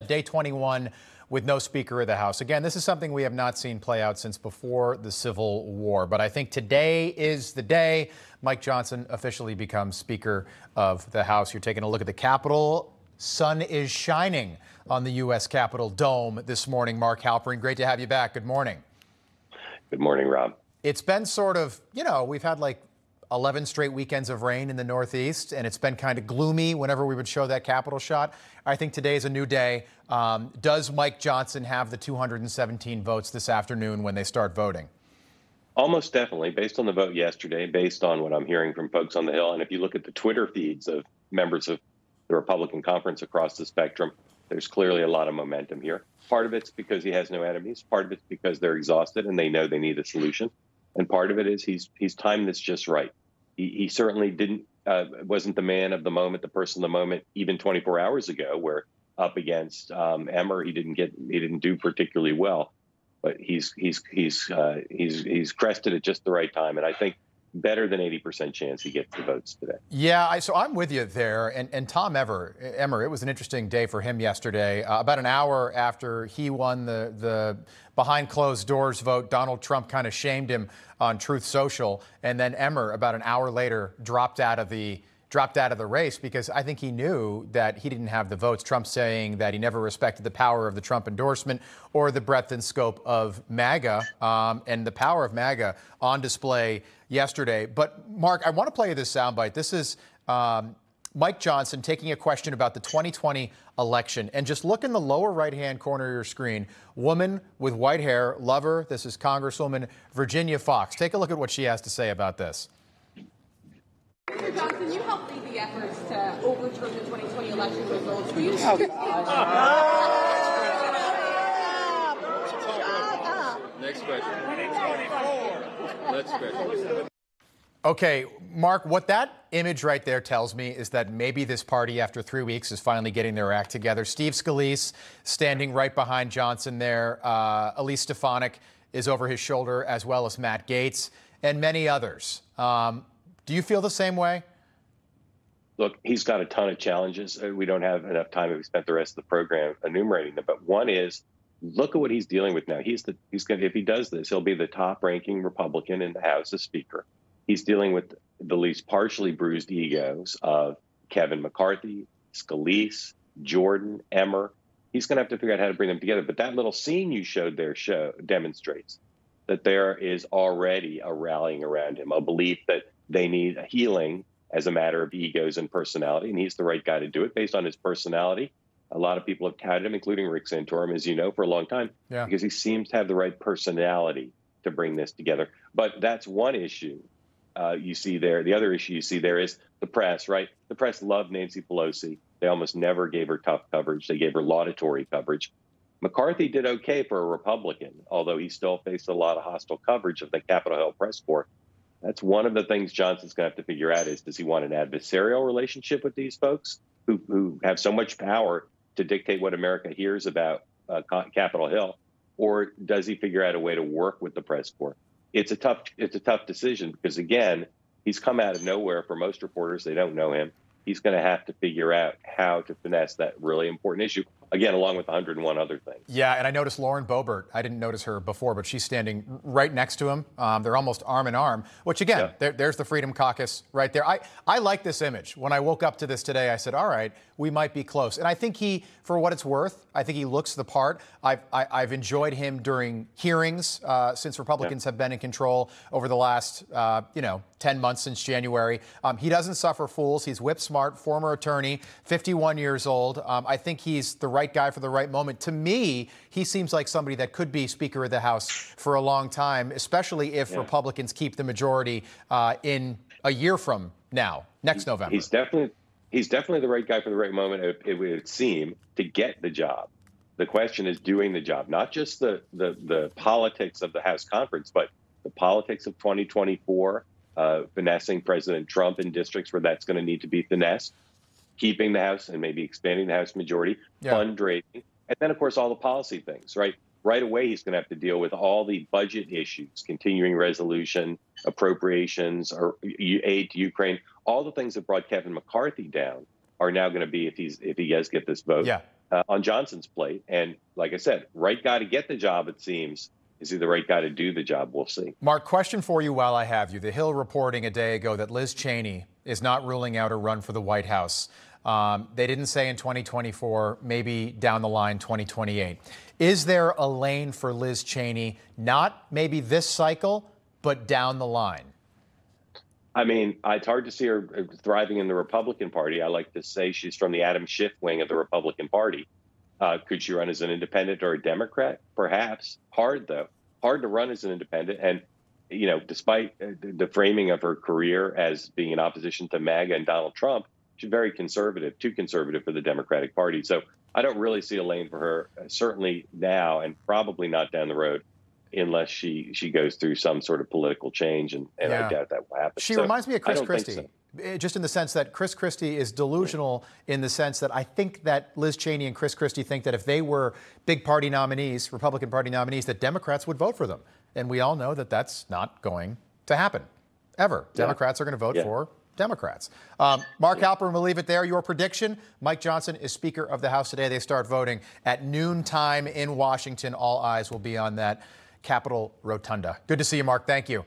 day 21 with no Speaker of the House. Again, this is something we have not seen play out since before the Civil War. But I think today is the day Mike Johnson officially becomes Speaker of the House. You're taking a look at the Capitol. Sun is shining on the U.S. Capitol dome this morning. Mark Halperin, great to have you back. Good morning. Good morning, Rob. It's been sort of, we've had like 11 straight weekends of rain in the Northeast, and it's been kind of gloomy whenever we would show that Capitol shot. I think today is a new day. Does Mike Johnson have the 217 votes this afternoon when they start voting? Almost definitely, based on the vote yesterday, based on what I'm hearing from folks on the Hill. And if you look at the Twitter feeds of members of the Republican conference across the spectrum, there's clearly a lot of momentum here. Part of it's because he has no enemies. Part of it's because they're exhausted and they know they need a solution. And part of it is he's timed this just right. He certainly wasn't the man of the moment, the person of the moment, even 24 hours ago, where up against Emmer, he didn't do particularly well, but he's crested at just the right time, and I think better than 80% chance he gets the votes today. Yeah, so I'm with you there. And Tom Emmer, it was an interesting day for him yesterday. About an hour after he won the behind closed doors vote, Donald Trump kind of shamed him on Truth Social. And then Emmer, about an hour later, dropped out of the race because I think he knew that he didn't have the votes. Trump saying that he never respected the power of the Trump endorsement or the breadth and scope of MAGA, and the power of MAGA on display yesterday. But Mark, I want to play you this soundbite. This is Mike Johnson taking a question about the 2020 election. And just look in the lower right-hand corner of your screen. Woman with white hair, love her. This is Congresswoman Virginia Foxx. Take a look at what she has to say about this. Mr. Johnson, you helped lead the efforts to overturn the 2020 election results. Will you Next question. Next question. Okay, Mark, what that image right there tells me is that maybe this party, after 3 weeks, is finally getting their act together. Steve Scalise standing right behind Johnson there. Elise Stefanik is over his shoulder, as well as Matt Gaetz and many others. Do you feel the same way? Look, he's got a ton of challenges. We don't have enough time if we spent the rest of the program enumerating them. But one is, look at what he's dealing with now. He's going to, if he does this, he'll be the top-ranking Republican in the House as Speaker. He's dealing with the least partially bruised egos of Kevin McCarthy, Scalise, Jordan, Emmer. He's going to have to figure out how to bring them together. But that little scene you showed there demonstrates that there is already a rallying around him, a belief that they need a healing as a matter of egos and personality, and he's the right guy to do it based on his personality. A lot of people have touted him, including Rick Santorum, as you know, for a long time, because he seems to have the right personality to bring this together. But that's one issue you see there. The other issue you see there is the press, right? The press loved Nancy Pelosi. They almost never gave her tough coverage. They gave her laudatory coverage. McCarthy did okay for a Republican, although he still faced a lot of hostile coverage of the Capitol Hill press corps. That's one of the things Johnson's going to have to figure out is, does he want an adversarial relationship with these folks who have so much power to dictate what America hears about Capitol Hill, or does he figure out a way to work with the press corps? It's a tough decision because, again, he's come out of nowhere for most reporters. They don't know him. He's going to have to figure out how to finesse that really important issue, again, along with 101 other things. Yeah, and I noticed Lauren Boebert. I didn't notice her before, but she's standing right next to him. They're almost arm in arm, which, again, there's the Freedom Caucus right there. I like this image. When I woke up to this today, I said, all right, we might be close. And I think he, for what it's worth, I think he looks the part. I've enjoyed him during hearings since Republicans have been in control over the last, 10 months since January. He doesn't suffer fools. He's whip smart, former attorney, 51 years old. I think he's the right guy for the right moment. To me, he seems like somebody that could be Speaker of the House for a long time, especially if Republicans keep the majority in a year from now, next November. He's definitely the right guy for the right moment, it would seem, to get the job. The question is doing the job, not just the politics of the House conference, but the politics of 2024, finessing President Trump in districts where that's going to need to be finessed, keeping the House and maybe expanding the House majority, fundraising, and then, of course, all the policy things, right? Right away, he's going to have to deal with all the budget issues, continuing resolution, appropriations, or aid to Ukraine. All the things that brought Kevin McCarthy down are now going to be, if he does get this vote, on Johnson's plate. And like I said, right guy to get the job, it seems. Is he the right guy to do the job? We'll see. Mark, question for you while I have you. The Hill reporting a day ago that Liz Cheney is not ruling out a run for the White House. They didn't say in 2024, maybe down the line 2028. Is there a lane for Liz Cheney, not maybe this cycle, but down the line? I mean, it's hard to see her thriving in the Republican Party. I like to say she's from the Adam Schiff wing of the Republican Party. Could she run as an independent or a Democrat? Perhaps. Hard, though. Hard to run as an independent. And, despite the framing of her career as being in opposition to MAGA and Donald Trump, she's very conservative, too conservative for the Democratic Party. So I don't really see a lane for her, certainly now and probably not down the road, unless she goes through some sort of political change. And I doubt that will happen. She reminds me of Chris Christie. Just in the sense that Chris Christie is delusional in the sense that I think that Liz Cheney and Chris Christie think that if they were big party nominees, Republican Party nominees, that Democrats would vote for them. And we all know that that's not going to happen, ever. Yeah. Democrats are going to vote for Democrats. Mark Halperin, we'll leave it there. Your prediction, Mike Johnson is Speaker of the House today. They start voting at noontime in Washington. All eyes will be on that Capitol Rotunda. Good to see you, Mark. Thank you.